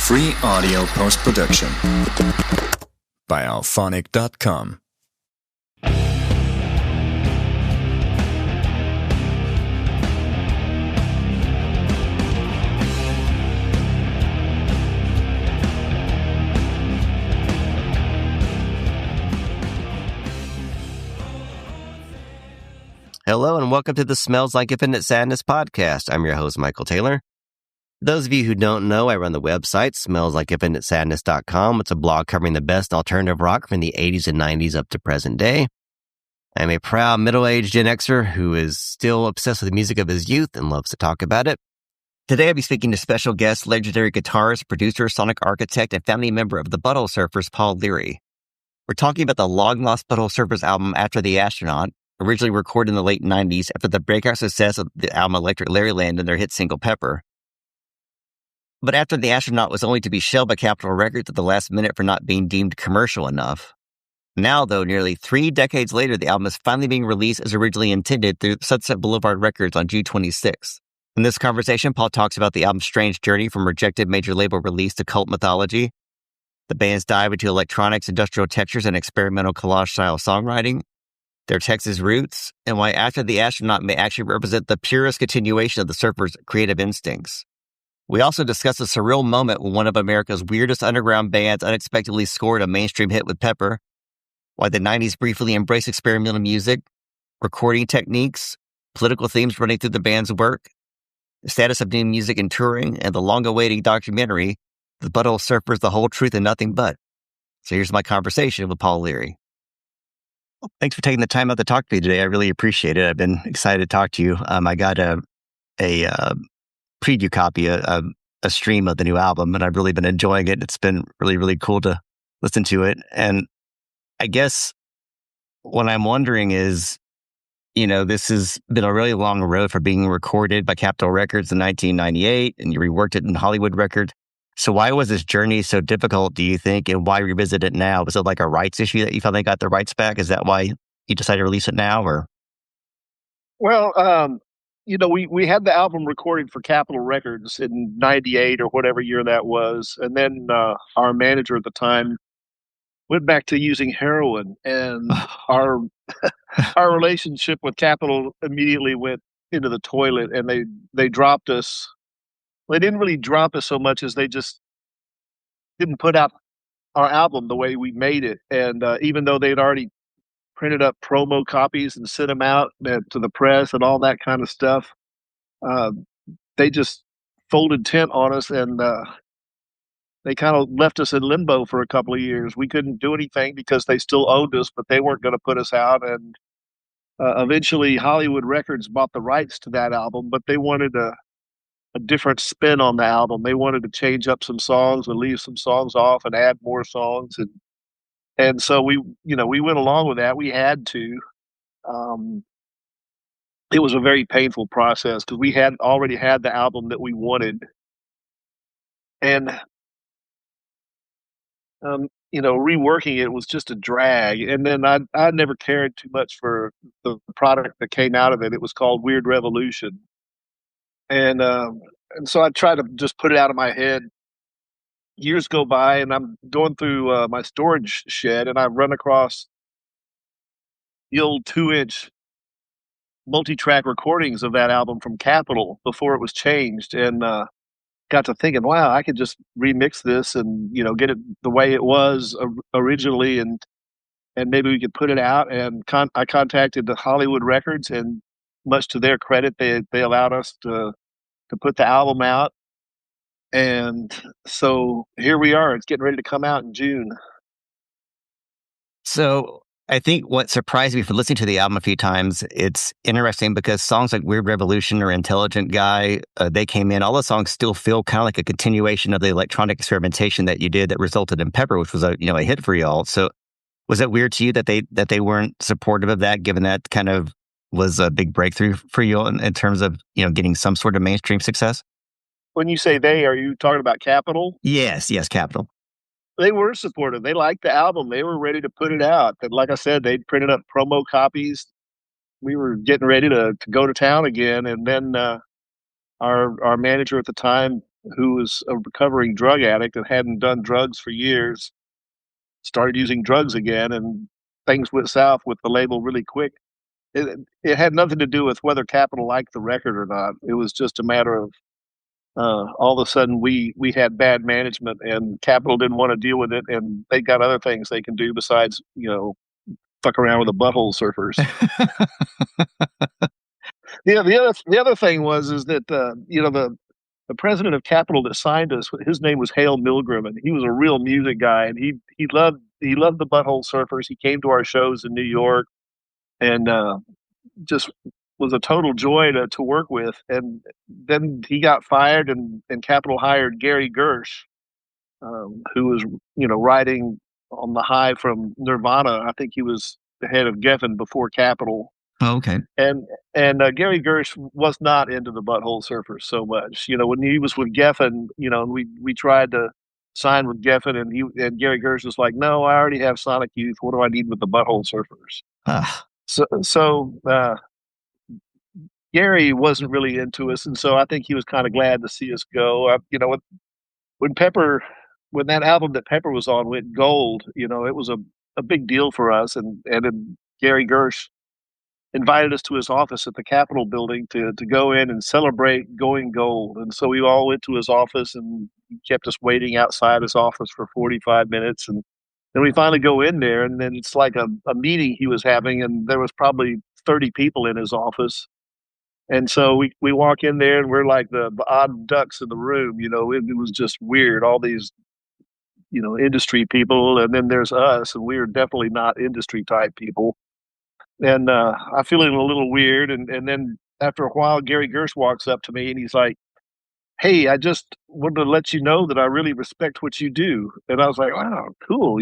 Free audio post-production by alphonic.com. Hello and welcome to the Smells Like Infinite Sadness podcast. I'm your host, Michael Taylor. For those of you who don't know, I run the website, smellslikeinfinitesadness.com. It's a blog covering the best alternative rock from the 80s and 90s up to present day. I'm a proud middle-aged Gen Xer who is still obsessed with the music of his youth and loves to talk about it. Today I'll be speaking to special guest, legendary guitarist, producer, sonic architect, and family member of the Butthole Sufers, Paul Leary. We're talking about the long-lost Butthole Sufers album, After the Astronaut, originally recorded in the late 90s after the breakout success of the album Electric Larryland and their hit single Pepper. But After the Astronaut was only to be shelved by Capitol Records at the last minute for not being deemed commercial enough. Now, though, nearly 3 decades later, the album is finally being released as originally intended through Sunset Blvd Records on June 26th. In this conversation, Paul talks about the album's strange journey from rejected major label release to cult mythology, the band's dive into electronics, industrial textures, and experimental collage-style songwriting, their Texas roots, and why After the Astronaut may actually represent the purest continuation of the Surfers' creative instincts. We also discuss a surreal moment when one of America's weirdest underground bands unexpectedly scored a mainstream hit with Pepper, why the 90s briefly embraced experimental music, recording techniques, political themes running through the band's work, the status of new music and touring, and the long-awaited documentary, The Butthole Sufers, The Whole Truth and Nothing But. So here's my conversation with Paul Leary. Thanks for taking the time out to talk to me today. I really appreciate it. I've been excited to talk to you. I got a preview copy, a stream of the new album, and I've really been enjoying it. It's been really, really cool to listen to it. And I guess what I'm wondering is, this has been a really long road for being recorded by Capitol Records in 1998, and you reworked it in Hollywood Records. So why was this journey so difficult, do you think, and why revisit it now? Was it like a rights issue that you finally got the rights back? Is that why you decided to release it now? Or Well, we had the album recorded for Capitol Records in 98 or whatever year that was. And then our manager at the time went back to using heroin. And our our relationship with Capitol immediately went into the toilet, and they dropped us. They didn't really drop us so much as they just didn't put out our album the way we made it. And even though they'd already printed up promo copies and sent them out to the press and all that kind of stuff, they just folded tent on us, and they kind of left us in limbo for a couple of years. We couldn't do anything because they still owned us, but they weren't going to put us out. And eventually Hollywood Records bought the rights to that album, but they wanted a different spin on the album. They wanted to change up some songs and leave some songs off and add more songs. And so we went along with that. We had to. It was a very painful process because we had already had the album that we wanted. And, reworking it was just a drag. And then I never cared too much for the product that came out of it. It was called Weird Revolution. And so I tried to just put it out of my head. Years go by, and I'm going through my storage shed, and I run across the old 2-inch multi-track recordings of that album from Capitol before it was changed, and got to thinking, wow, I could just remix this and get it the way it was originally, and maybe we could put it out. And I contacted the Hollywood Records, and much to their credit, they allowed us to put the album out. And so here we are. It's getting ready to come out in June. So I think what surprised me for listening to the album a few times, it's interesting because songs like Weird Revolution or Intelligent Guy, they came in, all the songs still feel kind of like a continuation of the electronic experimentation that you did that resulted in Pepper, which was a hit for y'all. So was it weird to you that they weren't supportive of that, given that kind of was a big breakthrough for you in terms of, getting some sort of mainstream success? When you say they, are you talking about Capitol? Yes, Capitol. They were supportive. They liked the album. They were ready to put it out. And like I said, they printed up promo copies. We were getting ready to go to town again. And then our manager at the time who was a recovering drug addict and hadn't done drugs for years, started using drugs again, and things went south with the label really quick. It had nothing to do with whether Capitol liked the record or not. It was just a matter of all of a sudden we had bad management, and Capitol didn't want to deal with it, and they got other things they can do besides fuck around with the Butthole Surfers. The other thing is that the president of Capitol that signed us, his name was Hale Milgram, and he was a real music guy, and he loved the Butthole Surfers. He came to our shows in New York, and just was a total joy to work with. And then he got fired, and Capitol hired Gary Gersh, who was riding on the high from Nirvana. I think he was the head of Geffen before Capitol. Oh, okay. And Gary Gersh was not into the Butthole Surfers so much. When he was with Geffen, we tried to sign with Geffen, and Gary Gersh was like, "No, I already have Sonic Youth. What do I need with the Butthole Surfers?" So Gary wasn't really into us, and so I think he was kind of glad to see us go. When that album that Pepper was on went gold, it was a big deal for us, and then Gary Gersh invited us to his office at the Capitol building to go in and celebrate going gold. And so we all went to his office, and he kept us waiting outside his office for 45 minutes. And then we finally go in there, and then it's like a meeting he was having, and there was probably 30 people in his office. And so we walk in there, and we're like the odd ducks in the room. It was just weird. All these, industry people, and then there's us, and we are definitely not industry type people. And I feel it a little weird. And then after a while, Gary Gersh walks up to me, and he's like, "Hey, I just wanted to let you know that I really respect what you do." And I was like, "Wow, cool."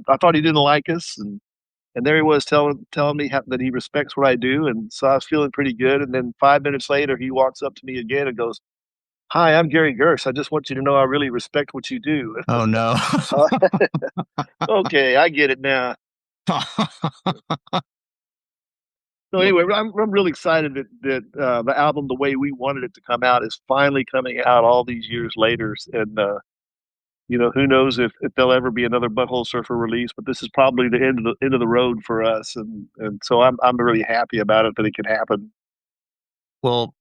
I thought he didn't like us. And there he was telling me that he respects what I do. And so I was feeling pretty good. And then 5 minutes later, he walks up to me again and goes, "Hi, I'm Gary Gersh. I just want you to know I really respect what you do." Oh, no. Okay, I get it now. So anyway, I'm really excited that the album, the way we wanted it to come out, is finally coming out all these years later. And who knows if there'll ever be another Butthole Surfer release? But this is probably the end of the road for us, and so I'm really happy about it that it could happen. Well,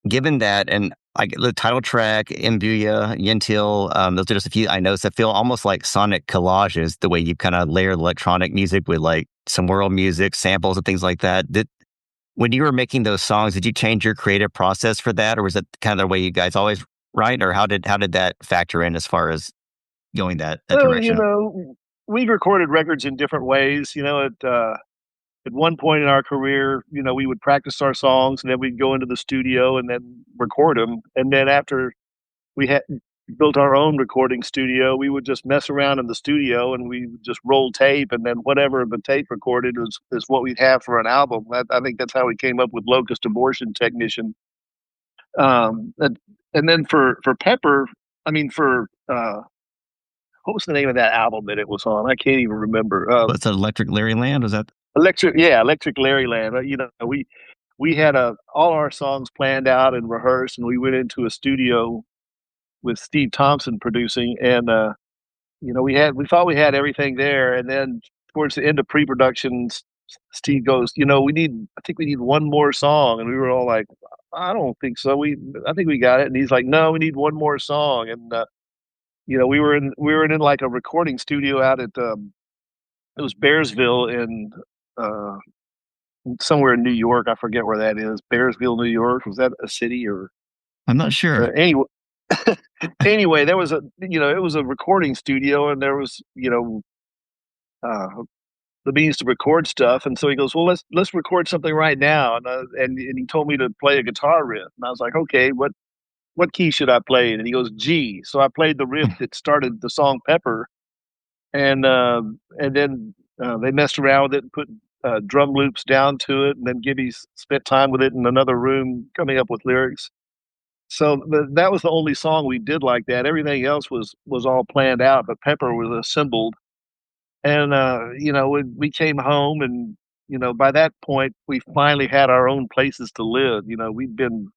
given that, and the title track, Imbuya, Yentil, those are just a few I noticed that feel almost like sonic collages, the way you kind of layered electronic music with like some world music, samples, and things like that. When you were making those songs, did you change your creative process for that, or was it kind of the way you guys always write, or how did that factor in as far as going that direction? We recorded records in different ways. At one point in our career, we would practice our songs, and then we'd go into the studio and then record them. And then after we had built our own recording studio, we would just mess around in the studio, and we would just roll tape, and then whatever the tape recorded is what we'd have for an album. I think that's how we came up with Locust Abortion Technician. And then for Pepper, what was the name of that album that it was on? I can't even remember. What's Electric Larryland? Was that Electric Larryland? We had all our songs planned out and rehearsed, and we went into a studio with Steve Thompson producing, and we thought we had everything there, and then towards the end of pre-production, Steve goes, I think we need one more song, and we were all like, "I don't think so. I think we got it." And he's like, "No, we need one more song." And we were in like a recording studio out at it was Bearsville in somewhere in New York. I forget where that is. Bearsville, New York. Was that a city or? I'm not sure. Anyway, there was it was a recording studio, and there was the means to record stuff. And so he goes, "Well, let's record something right now." And he told me to play a guitar riff, and I was like, "Okay, what key should I play?" And he goes, "G." So I played the riff that started the song Pepper, and then they messed around with it and put drum loops down to it, and then Gibby spent time with it in another room coming up with lyrics. So that was the only song we did like that. Everything else was all planned out, but Pepper was assembled. And we came home, and by that point we finally had our own places to live. We'd been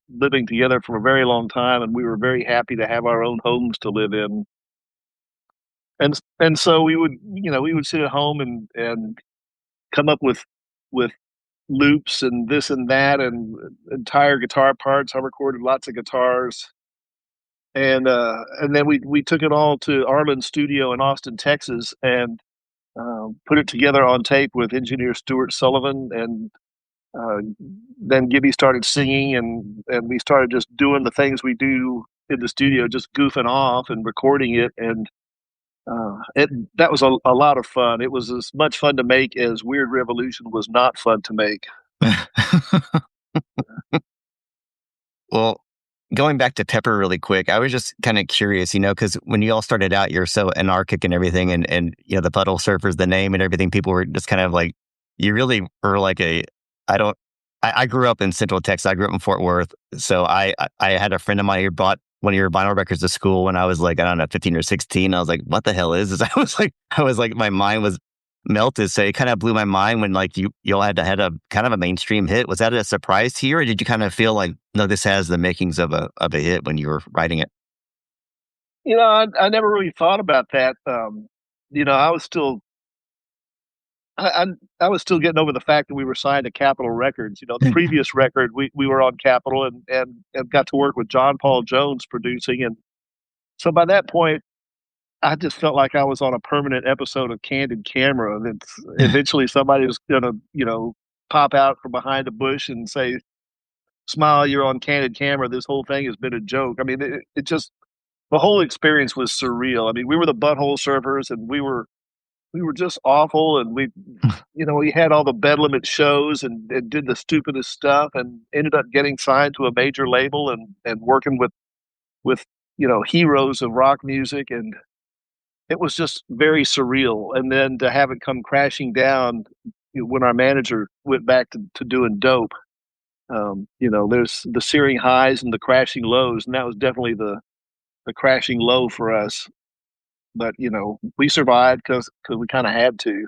living together for a very long time, and we were very happy to have our own homes to live in. And so we would sit at home and come up with loops and this and that and entire guitar parts. I recorded lots of guitars, and then we took it all to Arlen's studio in Austin, Texas, and put it together on tape with engineer Stuart Sullivan. And then Gibby started singing, and we started just doing the things we do in the studio, just goofing off and recording it. And that was a lot of fun. It was as much fun to make as Weird Revolution was not fun to make. Well, going back to Pepper really quick, I was just kind of curious, because when you all started out, you're so anarchic and everything, and the Butthole Surfers, the name and everything, people were just kind of like, you really were like I grew up in Central Texas. I grew up in Fort Worth. So I had a friend of mine who bought one of your vinyl records to school when I was like, I don't know, 15 or 16. I was like, what the hell is this? I was like, my mind was melted. So it kind of blew my mind when like you all had a kind of a mainstream hit. Was that a surprise to you, or did you kind of feel like, no, this has the makings of a hit when you were writing it? I never really thought about that. I was still I was still getting over the fact that we were signed to Capitol Records. The previous record, we were on Capitol and got to work with John Paul Jones producing. And so by that point, I just felt like I was on a permanent episode of Candid Camera. And eventually somebody was going to, pop out from behind a bush and say, "Smile, you're on Candid Camera. This whole thing has been a joke." I mean, it just, the whole experience was surreal. I mean, we were the Butthole Surfers, and we were just awful, and we had all the bedlam at shows and did the stupidest stuff, and ended up getting signed to a major label and working with heroes of rock music, and it was just very surreal. And then to have it come crashing down when our manager went back to doing Dope, there's the searing highs and the crashing lows, and that was definitely the crashing low for us. But we survived because we kind of had to.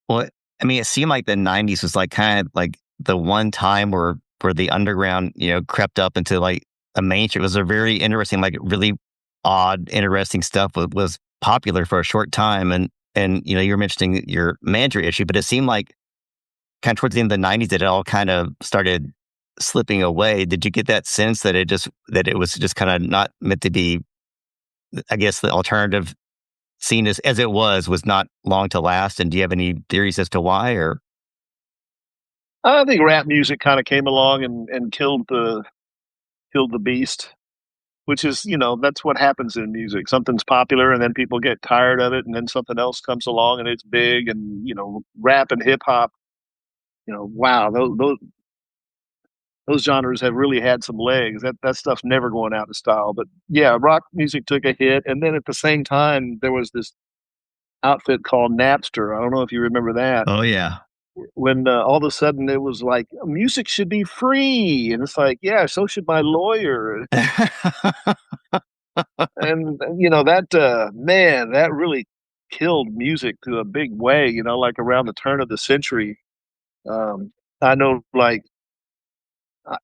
Well, I mean, it seemed like the '90s was like kind of like the one time where the underground, crept up into like a mainstream. It was a very interesting, like really odd, interesting stuff was popular for a short time. And you were mentioning your manager issue, but it seemed like kind of towards the end of the '90s that it all kind of started slipping away. Did you get that sense that it was just kind of not meant to be? I guess the alternative scene as it was not long to last. And do you have any theories as to why? Or I think rap music kind of came along and killed the beast, which is, that's what happens in music. Something's popular and then people get tired of it, and then something else comes along and it's big. And rap and hip hop, wow, those genres have really had some legs. That stuff's never going out of style. But yeah, rock music took a hit, and then at the same time there was this outfit called Napster. I don't know if you remember that. Oh yeah. When all of a sudden it was like, music should be free, and it's like, yeah, so should my lawyer. And that really killed music to a big way. Like around the turn of the century. I know, like,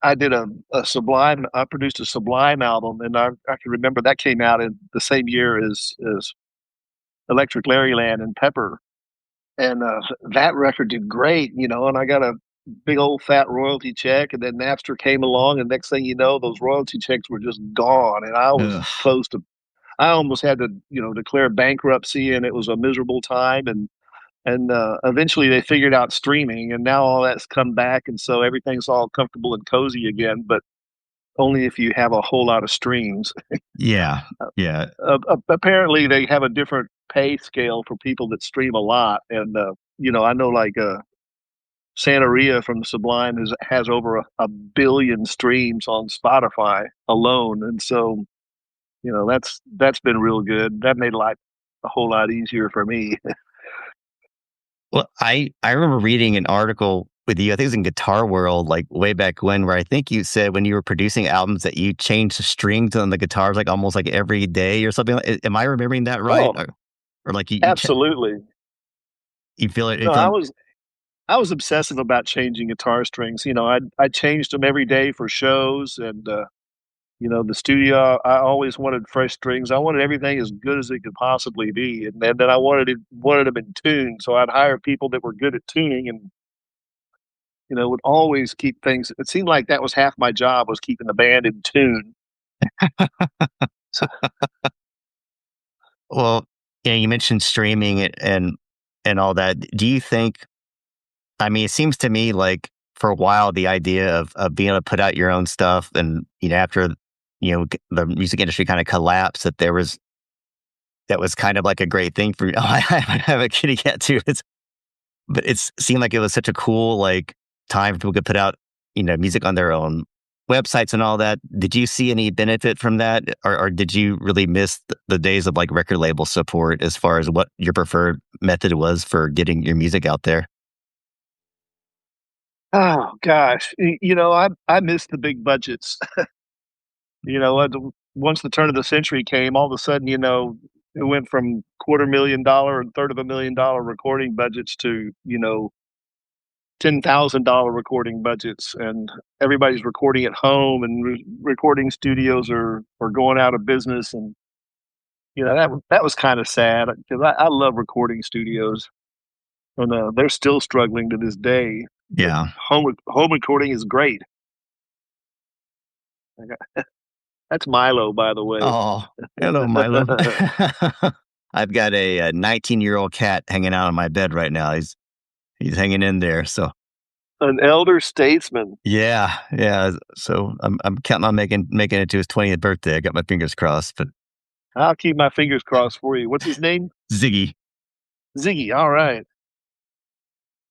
I did a Sublime. I produced a Sublime album, and I can remember that came out in the same year as Electric Larryland and Pepper, and that record did great, and I got a big old fat royalty check, and then Napster came along, and next thing you know, those royalty checks were just gone, and I was close to. I almost had to, declare bankruptcy, and it was a miserable time, and eventually they figured out streaming, and now all that's come back, and so everything's all comfortable and cozy again, but only if you have a whole lot of streams. Yeah. Apparently they have a different pay scale for people that stream a lot, and I know, like, Santeria from Sublime has over a billion streams on Spotify alone, and so that's been real good. That made life a whole lot easier for me. Well, I remember reading an article with you, I think it was in Guitar World, like way back when, where I think you said when you were producing albums that you changed the strings on the guitars like almost like every day or something. Am I remembering that right? Oh, or like you absolutely. you feel it? No, I was obsessive about changing guitar strings. I changed them every day for shows, and the studio. I always wanted fresh strings. I wanted everything as good as it could possibly be, and then I wanted them in tune. So I'd hire people that were good at tuning, and would always keep things. It seemed like that was half my job, was keeping the band in tune. So, Well, you mentioned streaming and all that. Do you think? I mean, it seems to me like for a while the idea of being able to put out your own stuff, and after the music industry kind of collapsed, that was kind of like a great thing for me. Oh, I have a kitty cat too. But it seemed like it was such a cool like time for people to put out music on their own websites and all that. Did you see any benefit from that, or did you really miss the days of like record label support as far as what your preferred method was for getting your music out there? oh gosh, I miss the big budgets. Once the turn of the century came, all of a sudden, it went from $250,000 and $350,000 recording budgets to $10,000 recording budgets, and everybody's recording at home, and recording studios are going out of business, and that was kind of sad because I love recording studios, and they're still struggling to this day. Yeah, home recording is great. That's Milo, by the way. Oh, hello, Milo. I've got a 19-year-old cat hanging out on my bed right now. He's hanging in there. So an elder statesman. Yeah. So I'm counting on making it to his 20th birthday. I got my fingers crossed, but I'll keep my fingers crossed for you. What's his name? Ziggy. Ziggy. All right.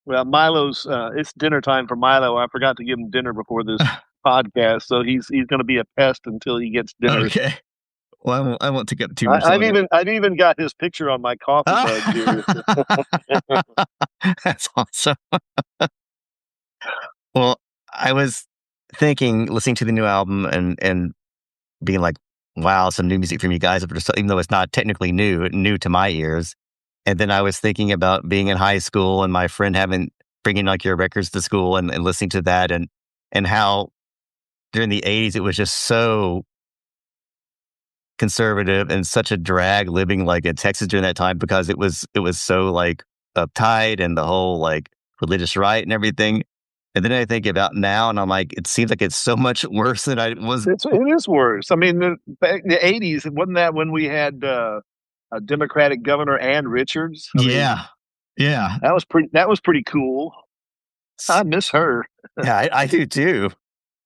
Well, Milo's. It's dinner time for Milo. I forgot to give him dinner before this podcast, so he's going to be a pest until he gets dinner. Okay. Well, I won't take up too much. I've even got his picture on my coffee mug here. That's awesome. Well, I was thinking, listening to the new album and being like, wow, some new music from you guys, even though it's not technically new to my ears. And then I was thinking about being in high school and my friend bringing like your records to school and listening to that and how during the 80s, it was just so conservative and such a drag living like in Texas during that time, because it was so like uptight and the whole like religious right and everything. And then I think about now and I'm like, it seems like it's so much worse than I was. It is worse. I mean, back in the 80s, wasn't that when we had a Democratic governor, Ann Richards? Yeah. That was pretty cool. I miss her. Yeah, I do too.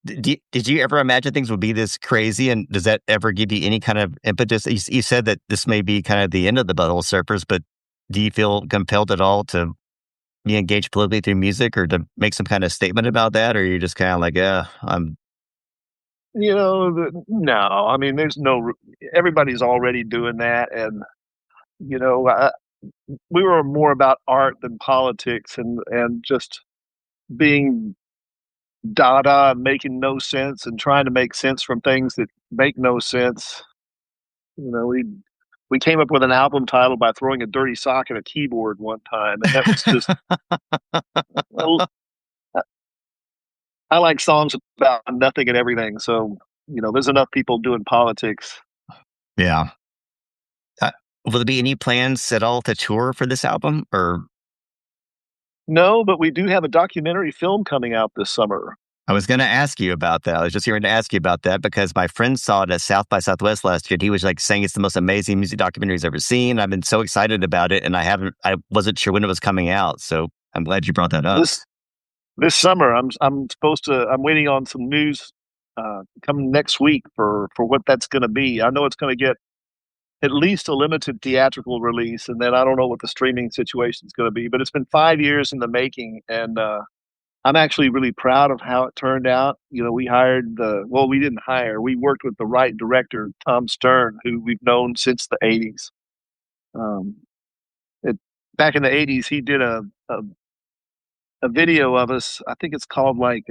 Did you ever imagine things would be this crazy? And does that ever give you any kind of impetus? You said that this may be kind of the end of the Butthole Surfers, but do you feel compelled at all to be engaged politically through music or to make some kind of statement about that? Or are you just kind of like, yeah, I'm... No, I mean, everybody's already doing that. And, we were more about art than politics and just being dada and making no sense and trying to make sense from things that make no sense. We came up with an album title by throwing a dirty sock at a keyboard one time, and that was just. I like songs about nothing and everything, so there's enough people doing politics. Yeah. Will there be any plans at all to tour for this album, or? No, but we do have a documentary film coming out this summer. I was going to ask you about that. I was just here to ask you about that because my friend saw it at South by Southwest last year. And he was like saying it's the most amazing music documentary he's ever seen. I've been so excited about it, and I wasn't sure when it was coming out. So I'm glad you brought that up. This summer, I'm waiting on some news coming next week for what that's going to be. I know it's going to get at least a limited theatrical release, and then I don't know what the streaming situation is going to be. But it's been 5 years in the making, and I'm actually really proud of how it turned out. We hired we didn't hire. We worked with the right director, Tom Stern, who we've known since the 80s. Back in the 80s, he did a video of us. I think it's called like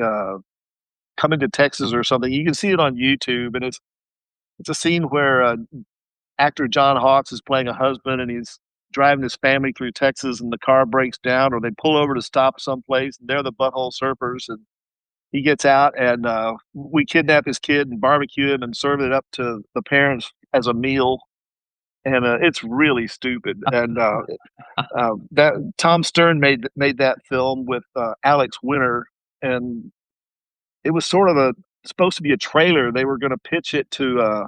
Coming to Texas or something. You can see it on YouTube, and it's a scene where actor John Hawkes is playing a husband, and he's driving his family through Texas and the car breaks down, or they pull over to stop someplace and they're the Butthole Surfers, and he gets out and we kidnap his kid and barbecue him and serve it up to the parents as a meal. And it's really stupid. And that Tom Stern made that film with Alex Winter, and it was sort of supposed to be a trailer. They were going to pitch it to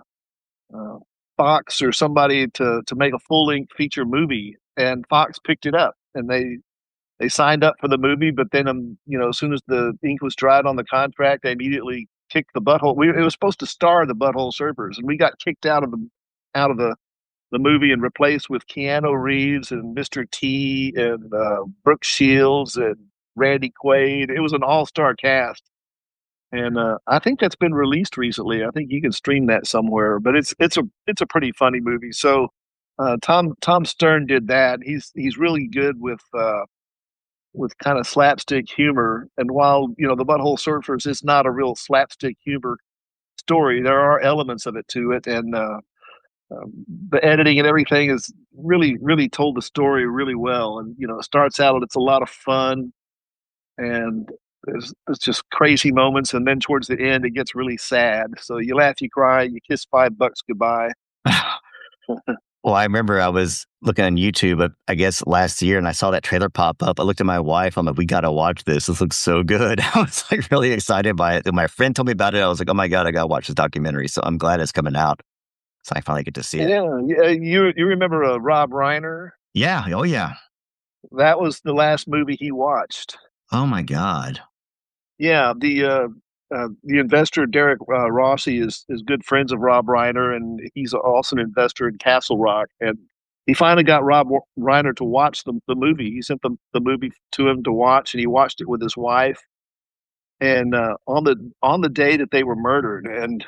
Fox or somebody to make a full length feature movie, and Fox picked it up, and they signed up for the movie. But then, as soon as the ink was dried on the contract, they immediately kicked the butthole. It was supposed to star the Butthole Surfers, and we got kicked out of the movie and replaced with Keanu Reeves and Mr. T and Brooke Shields and Randy Quaid. It was an all-star cast. And I think that's been released recently. I think you can stream that somewhere, but it's a pretty funny movie. So Tom Stern did that. He's really good with kind of slapstick humor. And while the Butthole Surfers is not a real slapstick humor story, there are elements of it to it, and the editing and everything is really told the story really well. And it starts out, it's a lot of fun, and there's just crazy moments, and then towards the end it gets really sad. So you laugh, you cry, you kiss $5 goodbye. Well, I remember I was looking on YouTube, I guess last year, and I saw that trailer pop up. I looked at my wife. I'm like, we got to watch this. This looks so good. I was like really excited by it. And my friend told me about it. I was like, oh my God, I got to watch this documentary. So I'm glad it's coming out. So I finally get to see it. Yeah. You remember Rob Reiner? Yeah. Oh, yeah. That was the last movie he watched. Oh my God. Yeah. The investor, Derek Rossi, is good friends of Rob Reiner, and he's also an investor in Castle Rock. And he finally got Rob Reiner to watch the movie. He sent the movie to him to watch, and he watched it with his wife. And on the day that they were murdered, and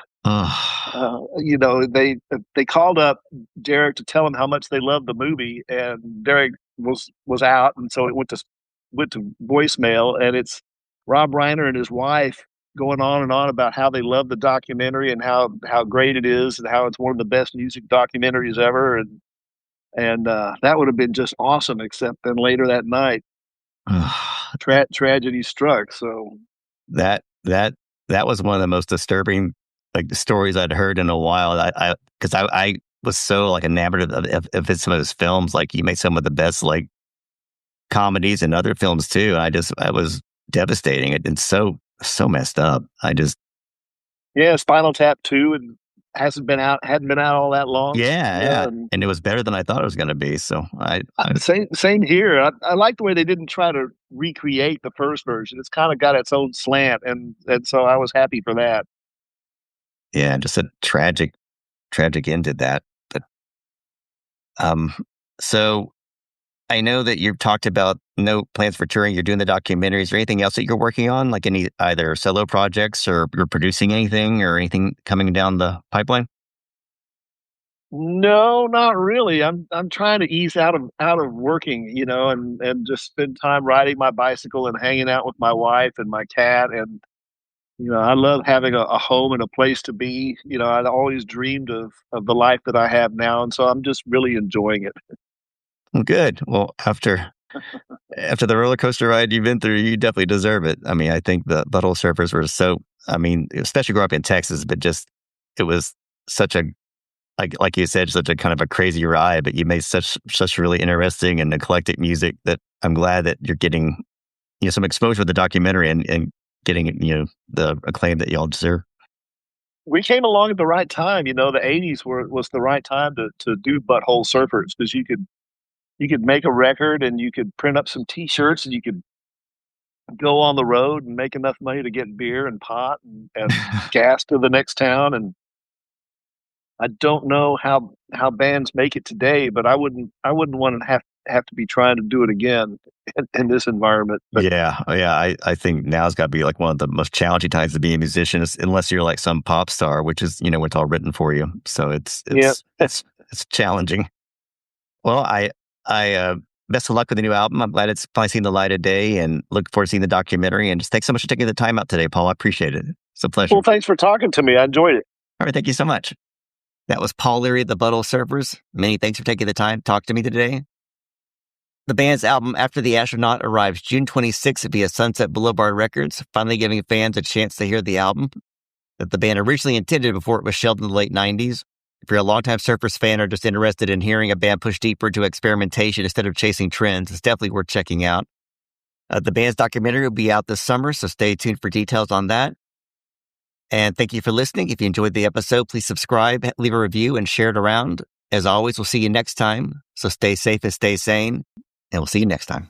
they called up Derek to tell him how much they loved the movie, and Derek was out, and so it went to voicemail, and it's Rob Reiner and his wife going on and on about how they love the documentary and how great it is and how it's one of the best music documentaries ever, and that would have been just awesome. Except then later that night, tragedy struck. So that was one of the most disturbing stories I'd heard in a while. Because I was so enamored of some of his films. He made some of the best comedies and other films too. And I was devastating. It's so messed up. Spinal Tap 2 and hadn't been out all that long. Yeah. And it was better than I thought it was going to be. So same here. I like the way they didn't try to recreate the first version. It's kind of got its own slant, and so I was happy for that. Yeah, just a tragic end to that. But so I know that you've talked about no plans for touring. You're doing the documentary. Is there anything else that you're working on, like any either solo projects, or you're producing anything, or anything coming down the pipeline? No, not really. I'm trying to ease out of working, and just spend time riding my bicycle and hanging out with my wife and my cat. And I love having a home and a place to be. I'd always dreamed of the life that I have now, and so I'm just really enjoying it. Good. Well, after the roller coaster ride you've been through, you definitely deserve it. I mean, I think the Butthole Surfers were especially growing up in Texas, but just, it was such a, like you said, such a kind of a crazy ride, but you made such really interesting and eclectic music that I'm glad that you're getting, some exposure with the documentary and getting, the acclaim that y'all deserve. We came along at the right time. The 80s was the right time to do Butthole Surfers, because you could make a record and you could print up some T-shirts and you could go on the road and make enough money to get beer and pot and gas to the next town. And I don't know how bands make it today, but I wouldn't want to have to be trying to do it again in this environment. But yeah. I think now's got to be one of the most challenging times to be a musician, unless you're some pop star, which is it's all written for you. So it's challenging. Well, I best of luck with the new album. I'm glad it's finally seen the light of day, and look forward to seeing the documentary. And just thanks so much for taking the time out today, Paul. I appreciate it. It's a pleasure. Well, thanks for talking to me. I enjoyed it. All right. Thank you so much. That was Paul Leary, the Butthole Surfers. Many thanks for taking the time to talk to me today. The band's album After the Astronaut arrives June 26th via Sunset Blvd Records, finally giving fans a chance to hear the album that the band originally intended before it was shelved in the late 90s. If you're a longtime Surfers fan or just interested in hearing a band push deeper into experimentation instead of chasing trends, it's definitely worth checking out. The band's documentary will be out this summer, so stay tuned for details on that. And thank you for listening. If you enjoyed the episode, please subscribe, leave a review, and share it around. As always, we'll see you next time. So stay safe and stay sane, and we'll see you next time.